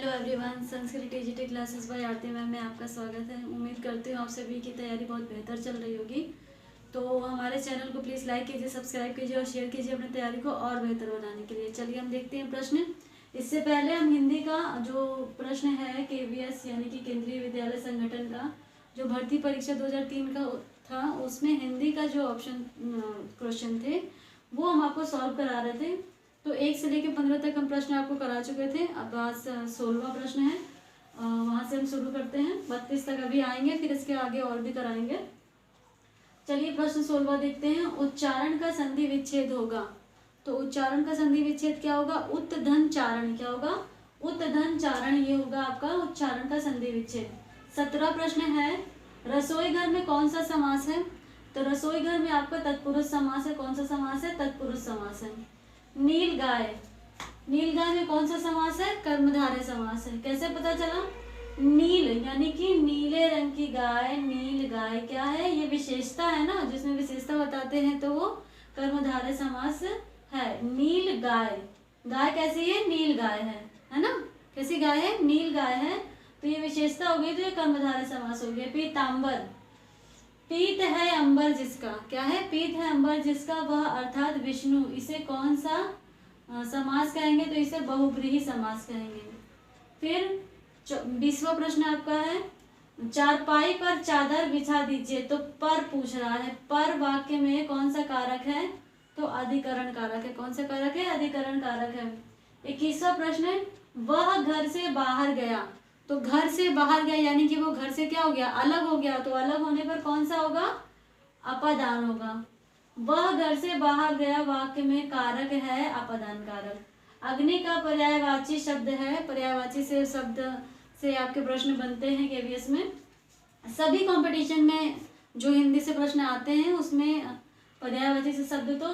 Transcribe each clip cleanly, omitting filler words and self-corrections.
Hello everyone, Sanskrit digital classes bye आरती ma'am में आपका स्वागत है। उम्मीद करती हूँ आप सभी की तैयारी बहुत बेहतर चल रही होगी। तो हमारे चैनल को प्लीज़ लाइक कीजिए, सब्सक्राइब कीजिए और शेयर कीजिए अपनी तैयारी को और बेहतर बनाने के लिए। चलिए हम देखते हैं प्रश्न। इससे पहले हम हिंदी का जो प्रश्न है KVS यानी कि केंद्रीय विद्यालय संगठन का जो भर्ती परीक्षा 2003 का था, उसमें हिंदी का जो ऑप्शन क्वेश्चन थे वो हम आपको सॉल्व करा रहे थे। तो 1 से लेकर 15 तक हम प्रश्न आपको करा चुके थे। अब आज 16वां प्रश्न है, वहाँ से हम शुरू करते हैं। 32 तक अभी आएंगे, फिर इसके आगे और भी कराएंगे। चलिए प्रश्न 16वां देखते हैं। उच्चारण का संधि विच्छेद होगा। तो उच्चारण का संधि विच्छेद क्या होगा? उत धन चारण। क्या होगा? उत धन चारण, ये होगा आपका उच्चारण का संधि विच्छेद। 17वां प्रश्न है, रसोई घर में कौन सा समास है? तो रसोई घर में आपका तत्पुरुष समास है। कौन सा समास है? तत्पुरुष समास है। नील गाय, नील गाय में कौन सा समास है? कर्मधारय समास है। कैसे पता चला? नील यानी कि नीले रंग की गाय, नील गाय क्या है? ये विशेषता है ना, जिसमें विशेषता बताते हैं तो वो कर्मधारय समास है। नील गाय, गाय कैसी है? नील गाय है ना? कैसी गाय है? नील गाय है। तो ये विशेषता हो गई, तो ये कर्मधारय समास हो गया। पीतांबर, पीत है अंबर जिसका, क्या है? पीत है अंबर जिसका, वह अर्थात विष्णु, इसे कौन सा समास कहेंगे? तो इसे बहुब्रीहि समास कहेंगे। फिर 20वां प्रश्न आपका है, चारपाई पर चादर बिछा दीजिए। तो पर पूछ रहा है, पर वाक्य में कौन सा कारक है? तो अधिकरण कारक है। कौन सा कारक है? अधिकरण कारक है। 21वां प्रश्न है, वह घर से बाहर गया। तो घर से बाहर गया यानी कि वो घर से क्या हो गया? अलग हो गया। तो अलग होने पर कौन सा होगा? अपदान होगा। वह घर से बाहर गया वाक्य में कारक है अपदान कारक। अग्नि का पर्यायवाची शब्द है। पर्यायवाची से शब्द से आपके प्रश्न बनते हैं KVS में। सभी कंपटीशन में जो हिंदी से प्रश्न आते हैं उसमें पर्यायवाची से शब्द तो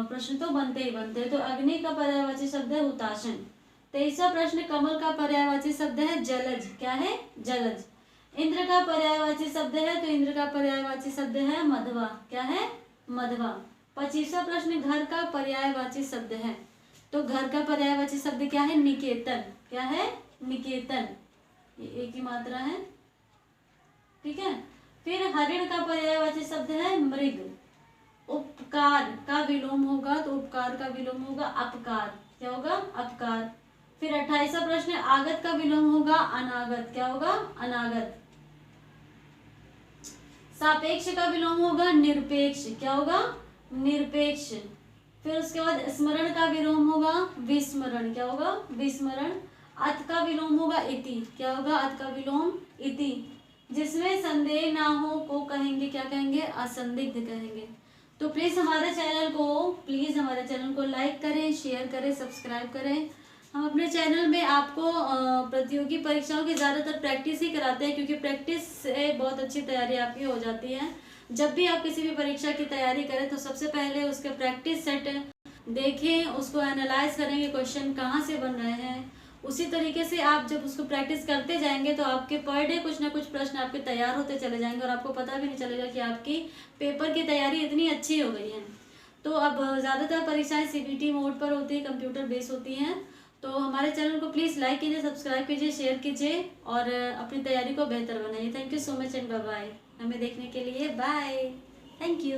प्रश्न तो बनते ही बनते हैं। तो अग्नि का पर्यायवाची शब्द है हुताशन। 23वां प्रश्न, कमल का पर्यायवाची शब्द है जलज। क्या है? जलज। इंद्र का पर्यायवाची शब्द है, तो इंद्र का पर्यायवाची शब्द है मधवा। क्या है? मधवा। 25वां प्रश्न, घर का पर्यायवाची शब्द है। तो घर का पर्यायवाची शब्द क्या है? निकेतन। क्या है? निकेतन। ये एक ही मात्रा है, ठीक है। फिर हरिण का पर्यायवाची शब्द है मृग। उपकार का विलोम होगा, तो उपकार का विलोम होगा अपकार। क्या होगा? अपकार। फिर 28वां प्रश्न, आगत का विलोम होगा अनागत। क्या होगा? अनागत। सापेक्ष का विलोम होगा निरपेक्ष। क्या होगा? निरपेक्ष। फिर उसके बाद स्मरण का विलोम होगा विस्मरण। क्या होगा? विस्मरण। अत का विलोम होगा इति। क्या होगा? अत का विलोम इति। जिसमें संदेह ना हो को कहेंगे, क्या कहेंगे? असंदिग्ध कहेंगे। तो प्लीज हमारे चैनल को लाइक करें, शेयर करें, सब्सक्राइब करें। हम अपने चैनल में आपको प्रतियोगी परीक्षाओं की ज़्यादातर प्रैक्टिस ही कराते हैं, क्योंकि प्रैक्टिस से बहुत अच्छी तैयारी आपकी हो जाती है। जब भी आप किसी भी परीक्षा की तैयारी करें तो सबसे पहले उसके प्रैक्टिस सेट देखें, उसको एनालाइज करेंगे क्वेश्चन कहाँ से बन रहे हैं। उसी तरीके से आप जब उसको प्रैक्टिस करते जाएंगे तो आपके पर डे कुछ ना कुछ प्रश्न आपके तैयार होते चले जाएंगे और आपको पता भी नहीं चलेगा कि आपकी पेपर की तैयारी इतनी अच्छी हो गई है। तो अब ज़्यादातर परीक्षाएं CBT मोड पर होती है, कंप्यूटर बेस होती हैं। तो हमारे चैनल को प्लीज़ लाइक कीजिए, सब्सक्राइब कीजिए, शेयर कीजिए और अपनी तैयारी को बेहतर बनाइए। Thank you so much and bye bye. हमें देखने के लिए बाय। Thank you.